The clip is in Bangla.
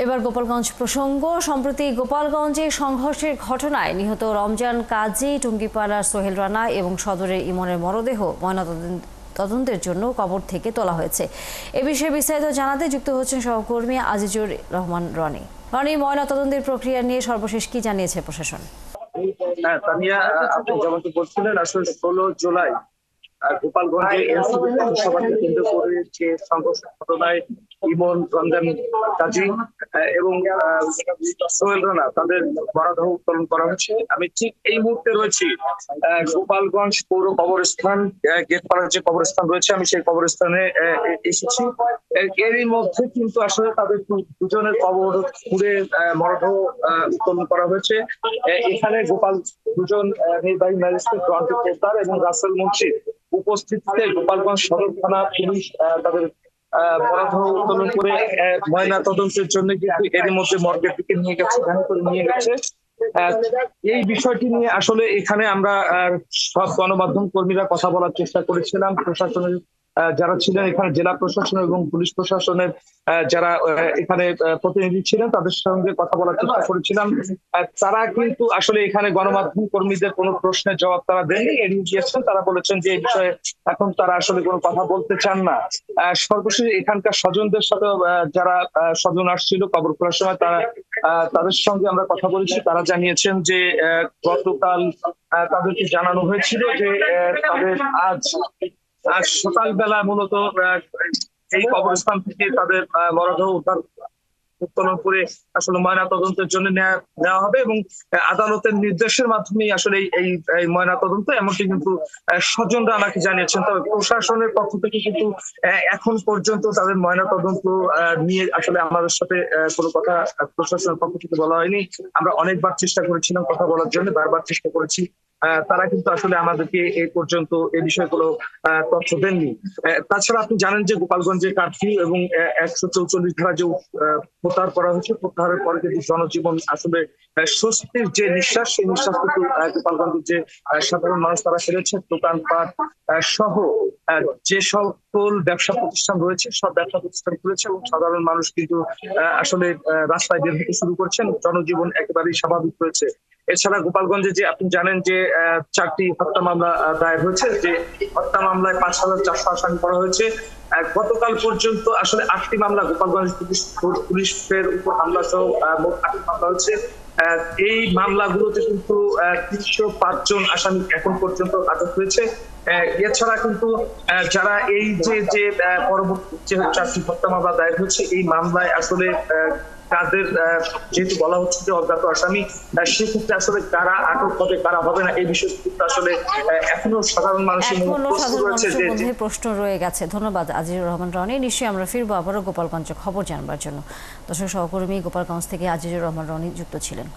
এবার গোপালগঞ্জ প্রসঙ্গ। সম্প্রতি গোপালগঞ্জে সংঘর্ষের ঘটনায় নিহত রমজান কাজী, টুঙ্গিপাড়ার সোহেল রানা এবং সদরের ইমনের মরদেহ তদন্তের জন্য কবর থেকে তোলা হয়েছে। এ বিষয়ে বিস্তারিত জানাতে যুক্ত হচ্ছেন সহকর্মী আজিজুর রহমান রনি। ময়নাতদন্তের প্রক্রিয়া নিয়ে সর্বশেষ কি জানিয়েছে প্রশাসন? তানিয়া, আপনি যেমনটি বলছিলেন, আসলে 16 জুলাই গোপালগঞ্জে এনসিপি পথসভাকে কেন্দ্র করে যে সংঘর্ষের ঘটনায় ইমন, রমজান কাজী এবং সোহেল রানা তাদের মরদেহ উত্তোলন করা হয়েছে। আমি ঠিক এই মুহূর্তে রয়েছি গোপালগঞ্জ পৌর কবরস্থান, গেটপাড়ার যে কবরস্থান রয়েছে, আমি সেই কবরস্থানে এসেছি। এরই মধ্যে কিন্তু আসলে তাদের দুজনের কবর খুঁড়ে মরদেহ উত্তোলন করা হয়েছে। এখানে দুজন নির্বাহী ম্যাজিস্ট্রেট রন্টু পোদ্দার এবং রাসেল মুন্সি উপস্থিতিতে গোপালগঞ্জ সদর থানা পুলিশ তাদের মরদেহ উত্তোলন করে ময়না তদন্তের জন্য কিন্তু এর মধ্যে মর্গের দিকে নিয়ে গেছে। এই বিষয়টি নিয়ে আসলে এখানে আমরা সব গণমাধ্যম কর্মীরা কথা বলার চেষ্টা করেছিলাম। প্রশাসনের যারা ছিলেন এখানে, জেলা প্রশাসন এবং পুলিশ প্রশাসনের যারা এখানে প্রতিনিধি ছিলেন, তাদের সঙ্গে কথা বলার চেষ্টা করেছিলাম। তারা কিন্তু আসলে এখানে গণমাধ্যম কর্মীদের কোনো প্রশ্নের জবাব তারা দেননি, এড়িয়ে গিয়েছেন। তারা বলেছেন যে এই বিষয়ে এখন তারা আসলে কোনো কথা বলতে চান না। সর্বশেষ এখানকার স্বজনদের সাথে যারা স্বজন আসছিল কবর খোলার সময়, তাদের সঙ্গে আমরা কথা বলেছি। তারা জানিয়েছেন যে গতকাল তাদেরকে জানানো হয়েছিল যে তাদের আজ সকালবেলা মূলত এই কবরস্থান থেকে তাদের মরদেহ উত্তোলন করে আসলে ময়না তদন্তের জন্য নেওয়া হবে এবং আদালতের নির্দেশের মাধ্যমেই আসলে এই ময়না তদন্ত, এমনকি কিন্তু স্বজনরা আমাকে জানিয়েছেন। তবে প্রশাসনের পক্ষ থেকে কিন্তু এখন পর্যন্ত তাদের ময়না তদন্ত নিয়ে আসলে আমাদের সাথে কোনো কথা প্রশাসনের পক্ষ থেকে বলা হয়নি। আমরা অনেকবার চেষ্টা করেছিলাম কথা বলার জন্য, বারবার চেষ্টা করেছি। তারা কিন্তু আসলে আমাদেরকে এই পর্যন্ত এই বিষয়ে কোনো তথ্য দেননি। তাছাড়া আপনি জানেন যে গোপালগঞ্জে কারফিউ এবং 144 ধারা যে প্রত্যাহার করা হয়েছে, প্রত্যাহারের পরে কিন্তু জনজীবন আসলে স্বস্তির যে নিঃশ্বাস, সেই নিঃশ্বাস কিন্তু গোপালগঞ্জের যে সাধারণ মানুষ তারা ফেলেছে। দোকানপাট সহ যে সকল ব্যবসা প্রতিষ্ঠান রয়েছে, সব ব্যবসা প্রতিষ্ঠান খুলেছে এবং সাধারণ মানুষ কিন্তু আসলে রাস্তায় বের হতে শুরু করছেন। জনজীবন একেবারেই স্বাভাবিক রয়েছে। এছাড়া গোপালগঞ্জে যে আপনি জানেন যে 4টি হত্যা মামলা দায়ের হয়েছে, যে হত্যা মামলায় 5,400 আসামি করা হয়েছে। গতকাল পর্যন্ত আসলে 8টি মামলা গোপালগঞ্জ পুলিশের উপর হামলা সহ মোট 8টি মামলা হচ্ছে। এই মামলাগুলোতে কিন্তু 305 জন আসামি এখন পর্যন্ত আটক হয়েছে। এছাড়া কিন্তু যারা এই যে পরবর্তী যে 4টি হত্যা মামলা দায়ের হয়েছে, এই মামলায় আসলে তাদের যেহেতু বলা হচ্ছে যে অজ্ঞাত আসামি, সেক্ষেত্রে আসলে কারা আটক হবে কারা হবে না, এই বিষয়ে কিন্তু আসলে এখনো সাধারণ মানুষের মধ্যে প্রশ্ন রয়ে গেছে। ধন্যবাদ আজিজুর রহমান রনি। নিশ্চয়ই আমরা ফিরবো আবারও গোপালগঞ্জের খবর জানবার জন্য। দর্শক, সহকর্মী গোপালগঞ্জ থেকে আজিজুর রহমান রনি যুক্ত ছিলেন।